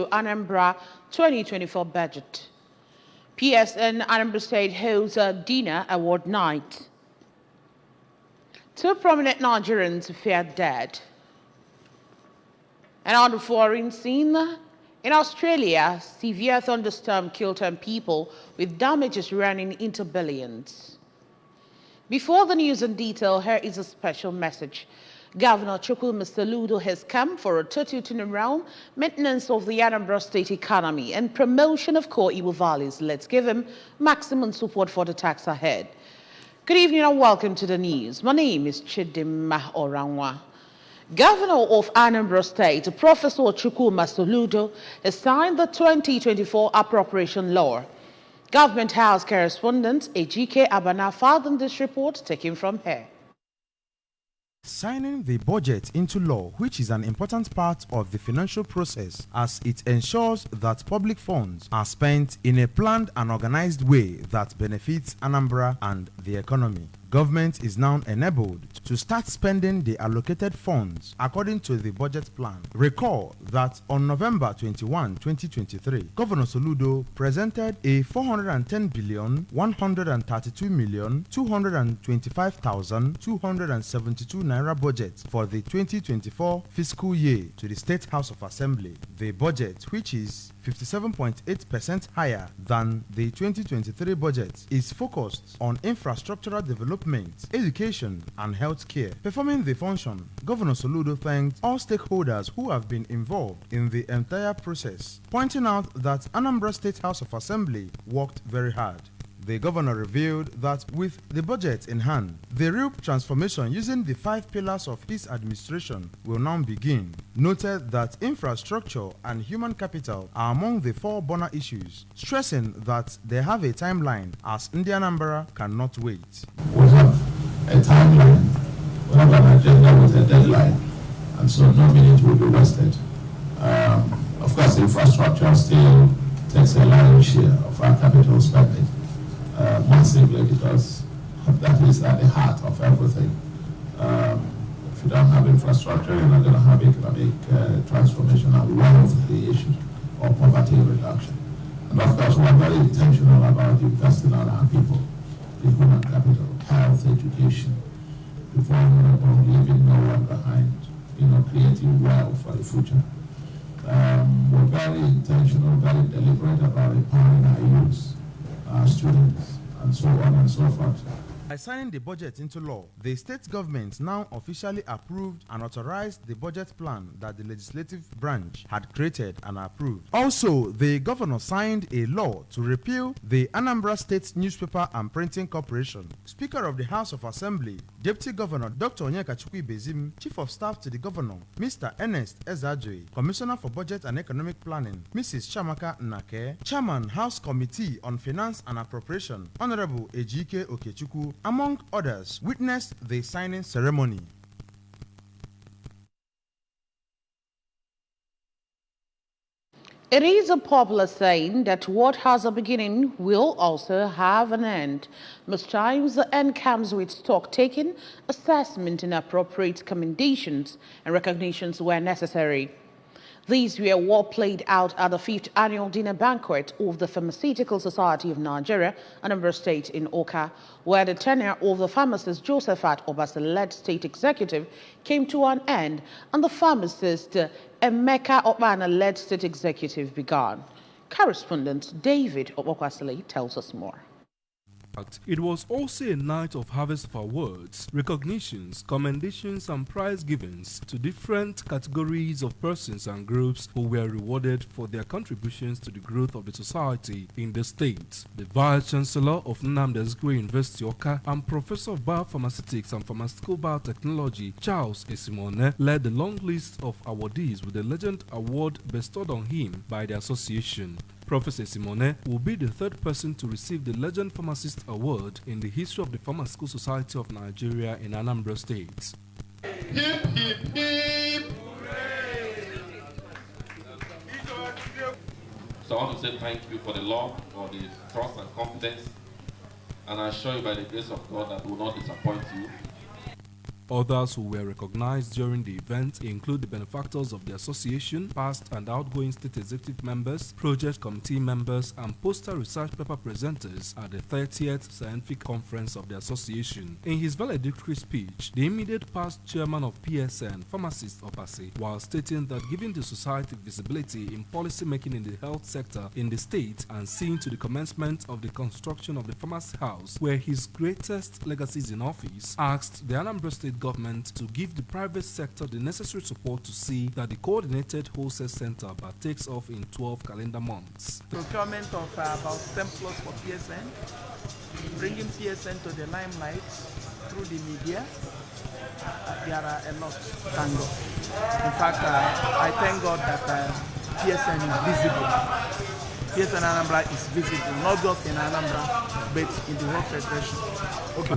to Anambra 2024 budget. PSN Anambra State holds a dinner award night. Two prominent Nigerians feared dead. And on the foreign scene, in Australia, severe thunderstorm killed 10 people with damages running into billions. Before the news in detail, here is a special message. Governor Chukwuma Soludo has come for a total turnaround, maintenance of the Anambra State economy, and promotion of core Igbo values. Let's give him maximum support for the task ahead. Good evening and welcome to the news. My name is Chidimma Orangwa. Governor of Anambra State, Professor Chukwuma Soludo, has signed the 2024 appropriation law. Government House correspondent Ejike Abana filed this report, taken from here. Signing the budget into law, which is an important part of the financial process as it ensures that public funds are spent in a planned and organized way that benefits Anambra and the economy. Government is now enabled to start spending the allocated funds according to the budget plan. Recall that on November 21, 2023, Governor Soludo presented a 410,132,225,272 naira budget for the 2024 fiscal year to the State House of Assembly. The budget, which is 57.8% higher than the 2023 budget, is focused on infrastructural development, education, and healthcare. Performing the function, Governor Soludo thanked all stakeholders who have been involved in the entire process, pointing out that Anambra State House of Assembly worked very hard. The governor revealed that with the budget in hand, the real transformation using the 5 pillars of his administration will now begin. Noted that infrastructure and human capital are among the 4 burner issues, stressing that they have a timeline as Anambra cannot wait. We have a timeline, we have an agenda with a deadline, and so no minute will be wasted. Of course, infrastructure still takes a large share of our capital spending. Massively, because that is at the heart of everything. If you don't have infrastructure, you're not going to have economic transformation, and one of the issues of poverty reduction. And of course, we're very intentional about investing on our people, the human capital, health, education, the vulnerable, leaving no one behind, creating wealth for the future. We're very intentional, very deliberate about empowering our youth, our students, and so on and so forth. By signing the budget into law, the state government now officially approved and authorized the budget plan that the legislative branch had created and approved. Also, the governor signed a law to repeal the Anambra State Newspaper and Printing Corporation. Speaker of the House of Assembly, Deputy Governor Dr. Onyeka Chukwuibezim, Chief of Staff to the Governor, Mr. Ernest Ezeajoy, Commissioner for Budget and Economic Planning, Mrs. Chamaka Nnake, Chairman House Committee on Finance and Appropriation, Honorable Ejike Okechukwu, among others, witnessed the signing ceremony. It is a popular saying that what has a beginning will also have an end. Most times the end comes with stock taking, assessment, and appropriate commendations and recognitions where necessary. These were what played out at the 5th annual dinner banquet of the Pharmaceutical Society of Nigeria, Anambra State in Oka, where the tenure of the pharmacist Josephat Obasa-led state executive came to an end and the pharmacist Emeka Okpana-led state executive began. Correspondent David Obokwasile tells us more. It was also a night of harvest of awards, recognitions, commendations, and prize givings to different categories of persons and groups who were rewarded for their contributions to the growth of the society in the state. The Vice Chancellor of Nnamdi Azikiwe University Oka and Professor of Biopharmaceutics and Pharmaceutical Biotechnology Charles Esimone led the long list of awardees with the Legend Award bestowed on him by the association. Professor Simone will be the 3rd person to receive the Legend Pharmacist Award in the history of the Pharmaceutical Society of Nigeria in Anambra State. Hip, hip, hip. So I want to say thank you for the love, for the trust and confidence, and I assure you by the grace of God that we will not disappoint you. Others who were recognized during the event include the benefactors of the association, past and outgoing state executive members, project committee members, and poster research paper presenters at the 30th Scientific Conference of the association. In his valedictory speech, the immediate past chairman of PSN, pharmacist Opasi, while stating that giving the society visibility in policy making in the health sector in the state and seeing to the commencement of the construction of the pharmacy house were his greatest legacies in office, asked the Anambra State government to give the private sector the necessary support to see that the coordinated wholesale center takes off in 12 calendar months. Procurement of about 10 plus for PSN, bringing PSN to the limelight through the media. There are a lot, thank God. In fact, I thank God that PSN is visible. PSN Anambra is visible, not just in Anambra, but in the whole federation.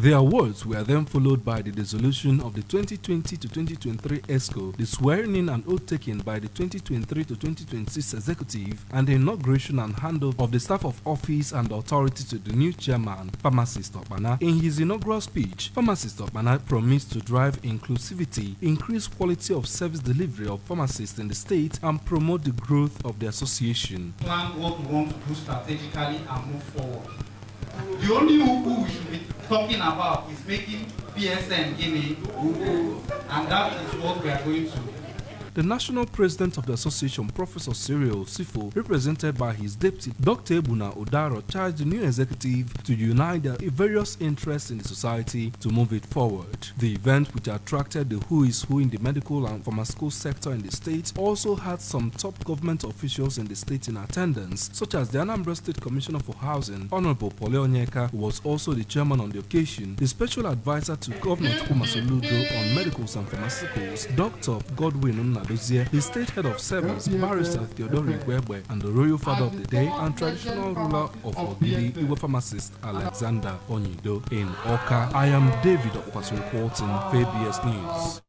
The awards were then followed by the dissolution of the 2020 to 2023 ESCO, the swearing-in and oath-taking by the 2023 to 2026 executive, and the inauguration and handover of the staff of office and authority to the new chairman, Pharmacist Okpana. In his inaugural speech, Pharmacist Okpana promised to drive inclusivity, increase quality of service delivery of pharmacists in the state, and promote the growth of the association. Plan what we want to do strategically and move forward. The only who we should be talking about is making PSN Guinea, and that is what we are going to do. The national president of the association, Professor Cyril Sifo, represented by his deputy, Dr. Ebuna Odaro, charged the new executive to unite their various interests in the society to move it forward. The event, which attracted the who is who in the medical and pharmaceutical sector in the state, also had some top government officials in the state in attendance, such as the Anambra State Commissioner for Housing, Honorable Pole Onyeka, who was also the chairman on the occasion, the special advisor to Governor Chukwumasoludo on medicals and pharmaceuticals, Dr. Godwin Nnadozie, the state head of service, Barrister Theodore Igwegbe, and the royal father of the day and traditional ruler of Ogidi, Igbo pharmacist Alexander Onyido. In Oka, I am David Okwaso reporting for ABS News.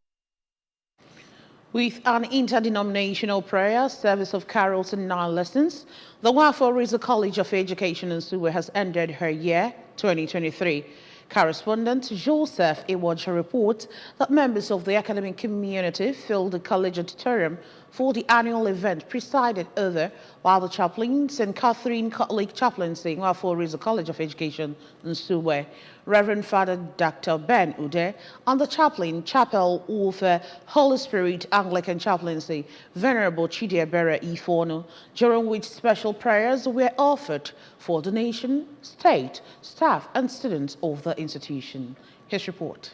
With an interdenominational prayer service of carols and 9 lessons, the Nwafo Orizu College of Education in Suwe has ended her year 2023. Correspondent Joseph Iwaja reports that members of the academic community filled the college auditorium for the annual event presided over by the chaplain St. Catherine Catholic Chaplaincy, Nwafo Orizu College of Education in Suwe, Reverend Father Dr. Ben Ude, and the chaplain Chapel of Holy Spirit Anglican Chaplaincy, Venerable Chidiebere Ifono, during which special prayers were offered for the nation, state, staff, and students of the institution. His report.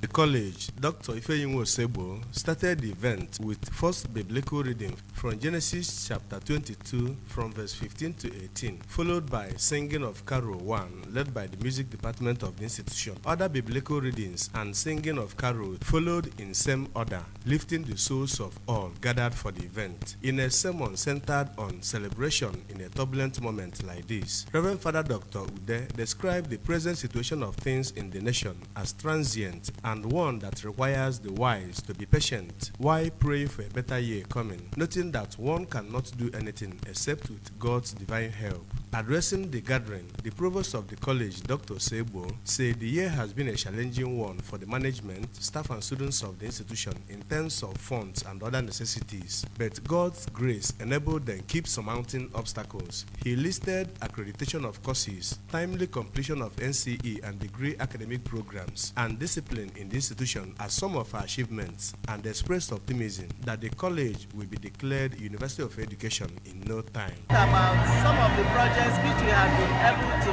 The college, Dr. Ifeyinwa Osebo, started the event with first biblical reading from Genesis chapter 22 from verse 15 to 18, followed by singing of Carol 1, led by the music department of the institution. Other biblical readings and singing of Carol followed in same order, lifting the souls of all gathered for the event. In a sermon centered on celebration in a turbulent moment like this, Reverend Father Dr. Ude described the present situation of things in the nation as transient and one that requires the wise to be patient while praying for a better year coming, noting that one cannot do anything except with God's divine help. Addressing the gathering, the provost of the college, Dr. Sebo, said the year has been a challenging one for the management, staff and students of the institution in terms of funds and other necessities, but God's grace enabled them keep surmounting obstacles. He listed accreditation of courses, timely completion of NCE and degree academic programs, and discipline in the institution as some of our achievements, and expressed optimism that the college will be declared University of Education in no time. About some of the projects which we have been able to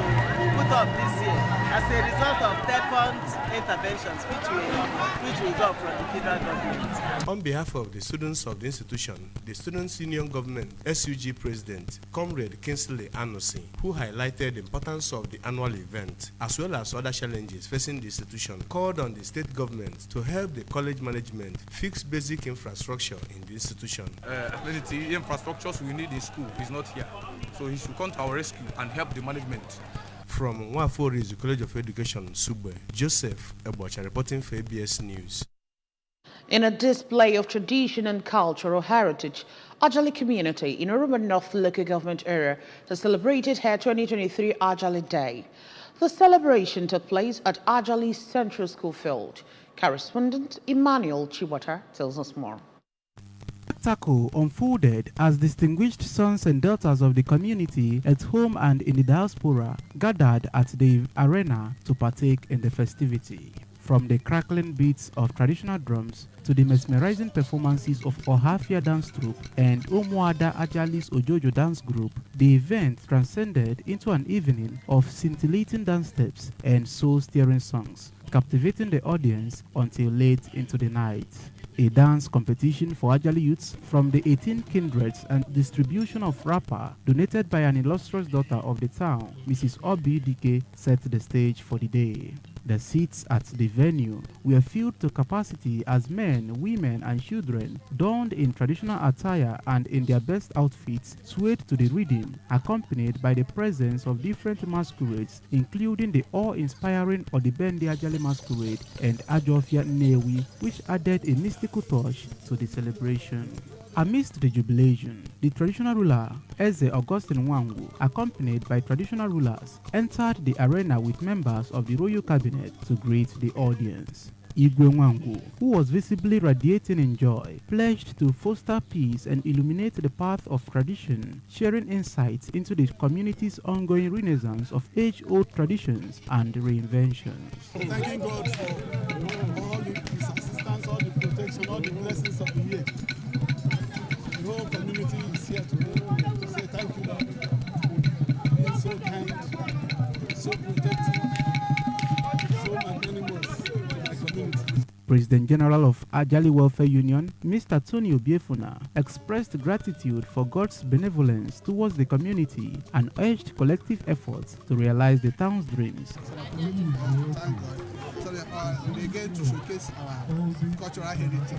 put up this year as a result of TEPON's interventions which we got from the federal government. On behalf of the students of the institution, the Students' Union Government SUG President, Comrade Kingsley Anosi, who highlighted the importance of the annual event as well as other challenges facing the institution, called on the state government to help the college management fix basic infrastructure in the institution. The infrastructures we need in school is not here, so he should come to our rescue and help the management. From Nwafo Orizu College of Education, Sugbe, Joseph Ebocha reporting for ABS News. In a display of tradition and cultural heritage, Ajali community in Oroma North local government area has celebrated her 2023 Ajali Day. The celebration took place at Ajali Central School Field. Correspondent Emmanuel Chibota tells us more. Spectacle unfolded as distinguished sons and daughters of the community at home and in the diaspora gathered at the arena to partake in the festivity. From the crackling beats of traditional drums to the mesmerizing performances of Ohafia dance troupe and Umuada Ajali's Ojojo dance group, the event transcended into an evening of scintillating dance steps and soul-stirring songs, captivating the audience until late into the night. A dance competition for Ajali youths from the 18 kindreds and distribution of wrapper donated by an illustrious daughter of the town, Mrs. Obi Dike, set the stage for the day. The seats at the venue were filled to capacity as men, women, and children, donned in traditional attire and in their best outfits, swayed to the rhythm, accompanied by the presence of different masquerades, including the awe-inspiring Odibendi Ajali masquerade and Ajofia Newi, which added a mystical touch to the celebration. Amidst the jubilation, the traditional ruler, Eze Augustine Nwangu, accompanied by traditional rulers, entered the arena with members of the royal cabinet to greet the audience. Igwe Nwangu, who was visibly radiating in joy, pledged to foster peace and illuminate the path of tradition, sharing insights into the community's ongoing renaissance of age-old traditions and reinventions. Thanking God for all His assistance, all the protection, all the blessings of the year. The whole community is here to say thank you, Lord. Being so kind, so protective, so magnanimous to my community. President General of Ajali Welfare Union, Mr. Tony Obiefuna, expressed gratitude for God's benevolence towards the community and urged collective efforts to realize the town's dreams. To showcase our cultural heritage.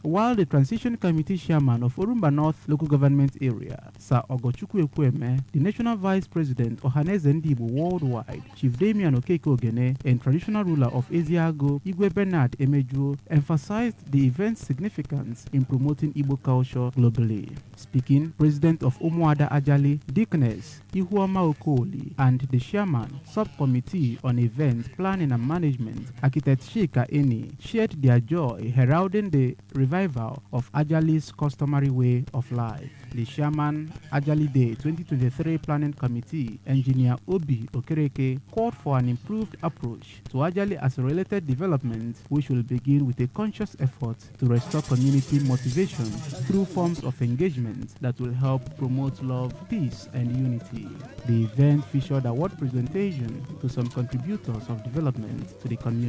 While the Transition Committee Chairman of Orumba North Local Government Area, Sir Ogochukwu Ekweme, the National Vice President Ohaneze Ndibo Worldwide, Chief Damian Okeke Ogene, and traditional ruler of Eziago, Igwe Bernard Emejuo, emphasized the event's significance in promoting Igbo culture globally. Speaking, President of Umuada Ajali, Deaconess Ihuoma Okoli, and the Chairman, Subcommittee on Event Planning and Management, Architect Sheikha Eni, shared their joy heralding the revival of Ajali's customary way of life. The Chairman, Ajali Day 2023 Planning Committee, Engineer Obi Okereke, called for an improved approach to Ajali as a related development, which will begin with a conscious effort to restore community motivation through forms of engagement that will help promote love, peace, and unity. The event featured award presentation to some contributors of development to the community.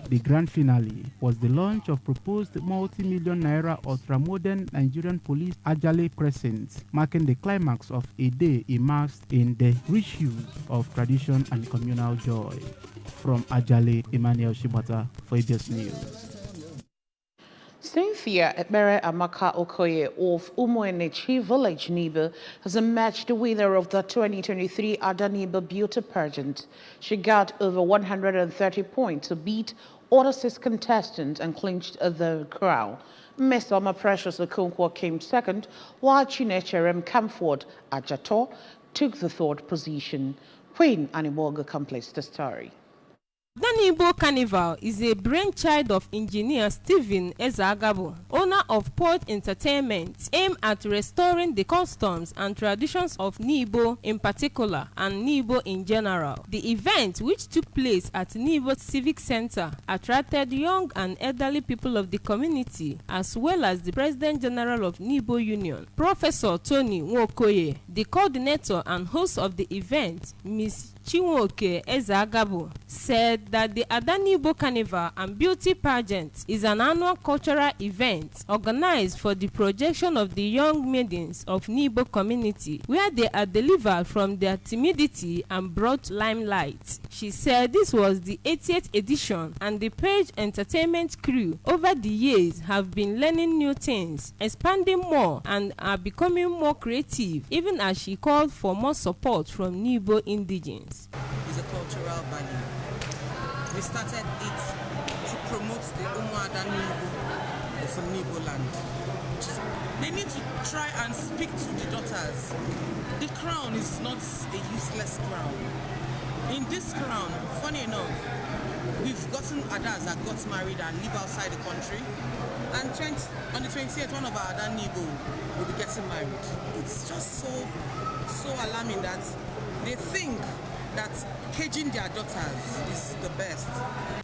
The grand finale was the launch of proposed multi-million naira ultra-modern Nigerian police Ajali Crescent, marking the climax of a day immersed in the rich hues of tradition and communal joy. From Ajali, Emmanuel Chibota for ABS News. Cynthia Ebere Amaka Okoye of Umuenechi Village, Nibo, has emerged the winner of the 2023 Adanibo Beauty Pageant. She got over 130 points to beat other 6 contestants and clinched the crown. Miss Oma Precious Okonkwo came second, while Chinecherem Camford Ajato took the 3rd position. Queen Animoga completes the story. Adanibo Carnival is a brainchild of engineer Stephen Ezagabo, owner of Port Entertainment, aimed at restoring the customs and traditions of Nibo in particular and Nibo in general. The event, which took place at Nibo Civic Center, attracted young and elderly people of the community, as well as the President General of Nibo Union, Professor Tony Nwokoye. The coordinator and host of the event, Ms. Chinwoke Ezagabo, said that the Adanibo Carnival and Beauty Pageant is an annual cultural event organized for the projection of the young maidens of Nibo community, where they are delivered from their timidity and brought limelight. She said this was the 80th edition, and the Page Entertainment crew over the years have been learning new things, expanding more, and are becoming more creative, even as she called for more support from Nibo indigenes. Is a cultural value. We started it to promote the Umuada Nibo of Nibo land. They need to try and speak to the daughters. The crown is not a useless crown. In this crown, funny enough, we've gotten Adas that got married and live outside the country. And on the 28th, one of our Adan Nibo will be getting married. It's just so alarming that they think that caging their daughters is the best.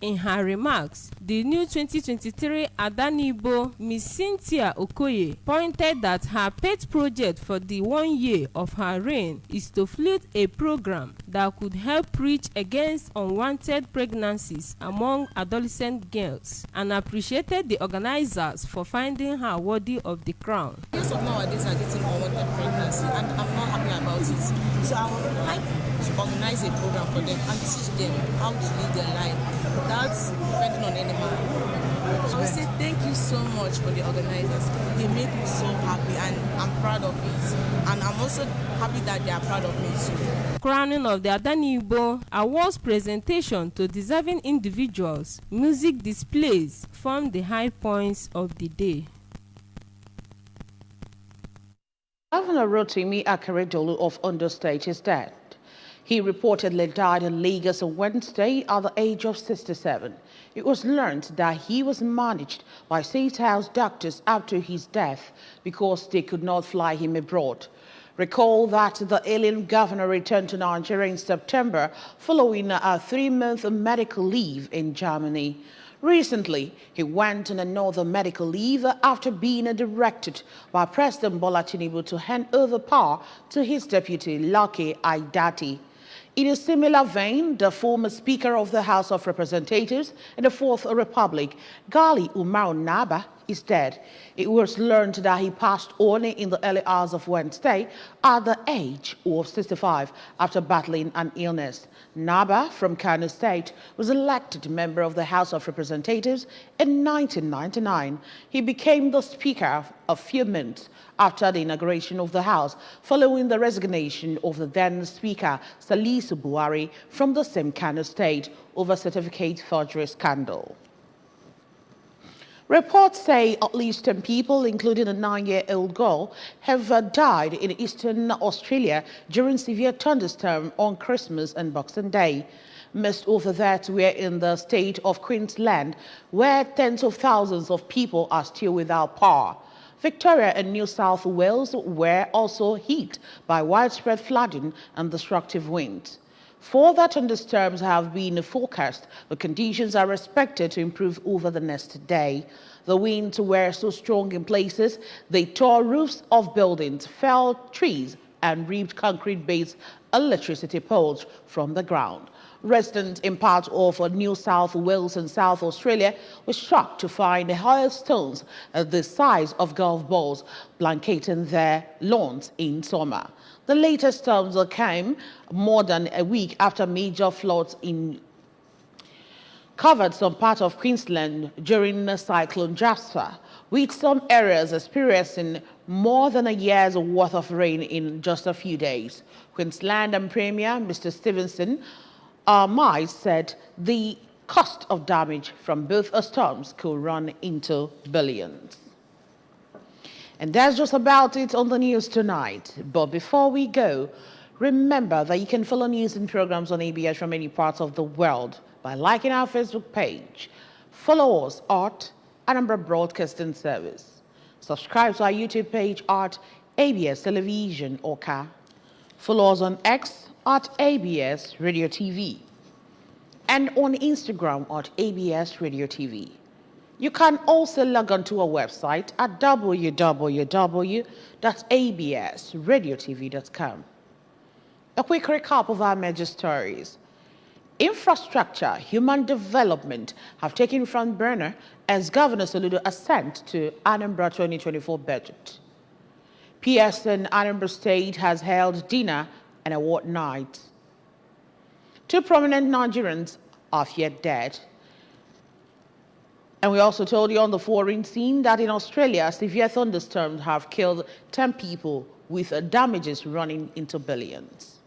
In her remarks, the new 2023 Adanibo, Miss Cynthia Okoye, pointed that her pet project for the 1 year of her reign is to float a program that could help preach against unwanted pregnancies among adolescent girls, and appreciated the organizers for finding her worthy of the crown. Girls of nowadays are getting unwanted pregnancy, and I'm not happy about it. So I would like to organize a program for them and teach them how to live their life without depending on any man. I would say thank you so much for the organizers. They make me so happy and I'm proud of it. And I'm also happy that they are proud of me too. Crowning of the Adanibo awards presentation to deserving individuals, music displays form the high points of the day. Governor Rotimi Akeredolu of Ondo State is dead. He reportedly died in Lagos on Wednesday at the age of 67. It was learned that he was managed by State House doctors after his death because they could not fly him abroad. Recall that the alien governor returned to Nigeria in September following a 3-month medical leave in Germany. Recently, he went on another medical leave after being directed by President Bola Tinubu to hand over power to his deputy, Lucky Aiyedati. In a similar vein, the former Speaker of the House of Representatives in the Fourth Republic, Gali Umar Naba, is dead. It was learned that he passed on in the early hours of Wednesday at the age of 65 after battling an illness. Naba from Kano State was elected member of the House of Representatives in 1999. He became the Speaker a few months after the inauguration of the House, following the resignation of the then Speaker Salisu Buhari from the same Kano State over certificate forgery scandal. Reports say at least 10 people, including a 9-year-old girl, have died in eastern Australia during severe thunderstorms on Christmas and Boxing Day. Most of the deaths were in the state of Queensland, where tens of thousands of people are still without power. Victoria and New South Wales were also hit by widespread flooding and destructive winds. Further thunderstorms have been forecast, but conditions are expected to improve over the next day. The winds were so strong in places, they tore roofs of buildings, felled trees, and ripped concrete-based electricity poles from the ground. Residents in parts of New South Wales and South Australia were shocked to find hailstones the size of golf balls blanketing their lawns in summer. The latest storms came more than a week after major floods covered some part of Queensland during Cyclone Jasper, with some areas experiencing more than a year's worth of rain in just a few days. Queensland and Premier Mr. Stevenson Mize said the cost of damage from both storms could run into billions. And that's just about it on the news tonight. But before we go, remember that you can follow news and programs on ABS from any parts of the world by liking our Facebook page. Follow us at Anambra Broadcasting Service. Subscribe to our YouTube page at ABS Television Oka. Follow us on X at ABS Radio TV and on Instagram at ABS Radio TV. You can also log on to our website at www.absradiotv.com. A quick recap of our major stories. Infrastructure, human development have taken front burner as Governor Soludo assent to Anambra 2024 budget. PSN Anambra State has held dinner and award night. 2 prominent Nigerians are yet dead. And we also told you on the foreign scene that in Australia, severe thunderstorms have killed 10 people with damages running into billions.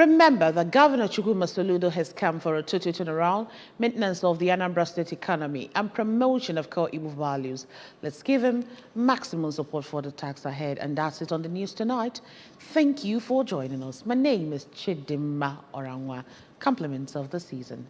Remember that Governor Chukwuma Soludo has come for a total turnaround, maintenance of the Anambra State economy, and promotion of core Igbo values. Let's give him maximum support for the task ahead. And that's it on the news tonight. Thank you for joining us. My name is Chidimma Orangwa. Compliments of the season.